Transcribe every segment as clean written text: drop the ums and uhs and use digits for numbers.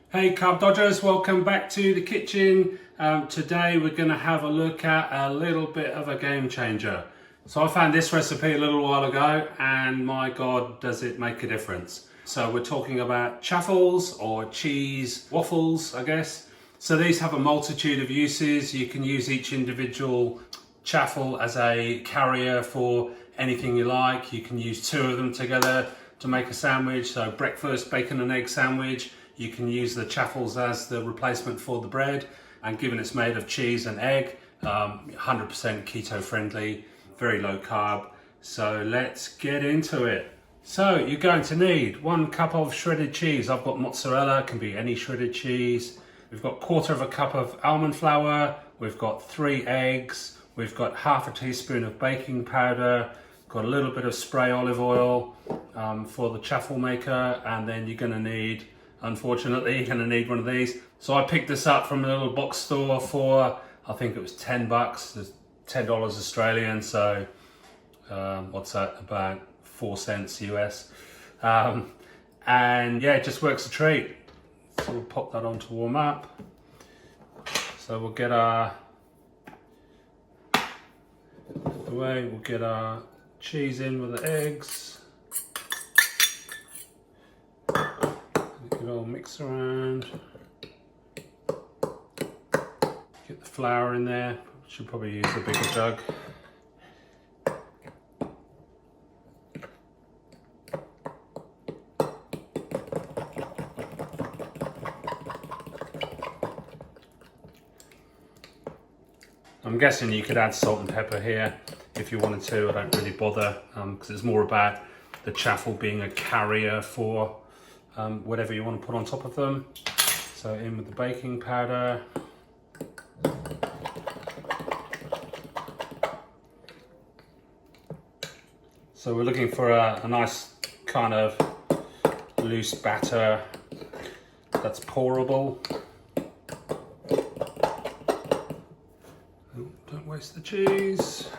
Hey Carb Dodgers, welcome back to the kitchen. Today we're going to have a look at a little bit of a game changer. So I found this recipe a little while ago and my God, does it make a difference. So we're talking about chaffles or cheese waffles, I guess. So these have a multitude of uses. You can use each individual chaffle as a carrier for anything you like. You can use two of them together to make a sandwich. So breakfast, bacon and egg sandwich. You can use the chaffles as the replacement for the bread, and given it's made of cheese and egg, 100% keto friendly, very low carb. So let's get into it. So you're going to need 1 cup of shredded cheese. I've got mozzarella, can be any shredded cheese. We've got 1/4 cup of almond flour. We've got 3 eggs. We've got 1/2 teaspoon of baking powder. Got a little bit of spray olive oil for the chaffle maker, and then you're going to need, unfortunately, you're going to need one of these. So I picked this up from a little box store for, I think it was $10, $10 Australian, so what's that, about 4 cents US. And yeah, it just works a treat. So we'll pop that on to warm up. So we'll get our, we'll get our cheese in with the eggs. It all mix around. Get the flour in there. Should probably use a bigger jug. I'm guessing you could add salt and pepper here if you wanted to. I don't really bother because it's more about the chaffle being a carrier for whatever you want to put on top of them. So in with the baking powder. So we're looking for a nice kind of loose batter that's pourable. Don't waste the cheese.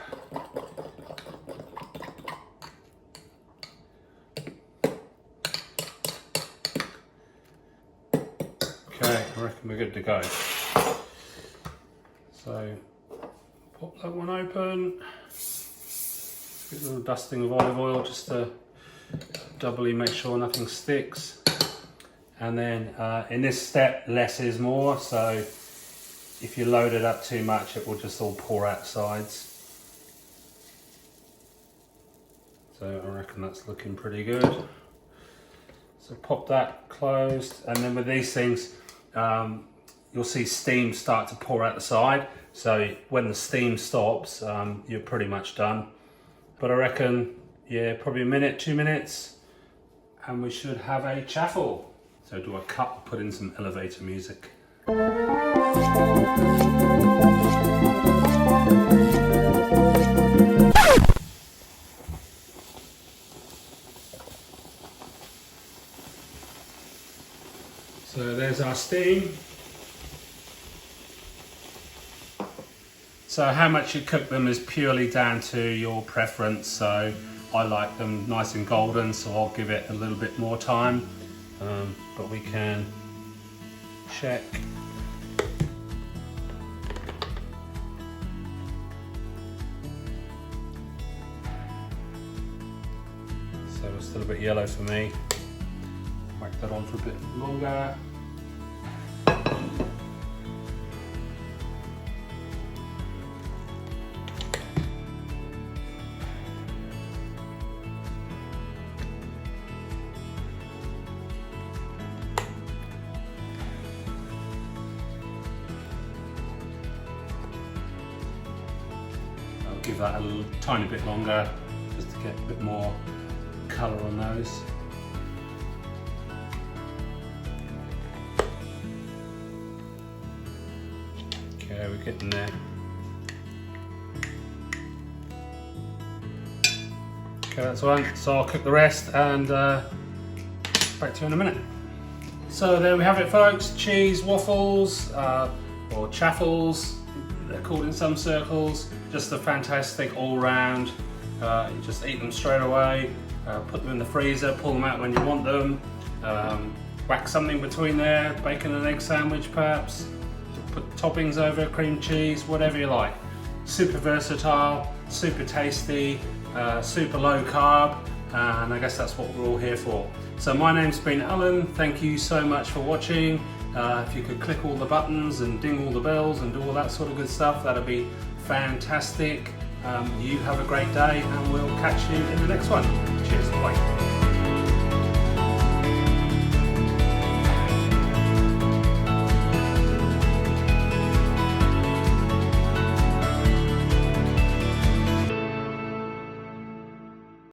Okay, I reckon we're good to go. So pop that one open. Get a little dusting of olive oil just to doubly make sure nothing sticks. And then in this step, less is more. So if you load it up too much, it will just all pour out sides. So I reckon that's looking pretty good. So pop that closed, and then with these things, you'll see steam start to pour out the side. So when the steam stops, you're pretty much done. But I reckon, yeah, probably a minute, 2 minutes, and we should have a chaffle. So do a cut, put in some elevator music. So there's our steam. So how much you cook them is purely down to your preference. So I like them nice and golden, so I'll give it a little bit more time. But we can check. So it's still a bit yellow for me. Whack that on for a bit longer. Give that a tiny bit longer just to get a bit more colour on those. Okay, we're getting there. Okay, that's all right. So I'll cook the rest and back to you in a minute. So there we have it, folks. Cheese waffles or chaffles, they're called in some circles. Just a fantastic all-round. You just eat them straight away. Put them in the freezer, pull them out when you want them. whack something between there, bacon and egg sandwich perhaps, put toppings over, cream cheese, whatever you like. Super versatile, super tasty, super low carb, and I guess that's what we're all here for. So my name's been Alan, thank you so much for watching. If you could click all the buttons and ding all the bells and do all that sort of good stuff, that'd be fantastic. You have a great day and we'll catch you in the next one. Cheers, bye.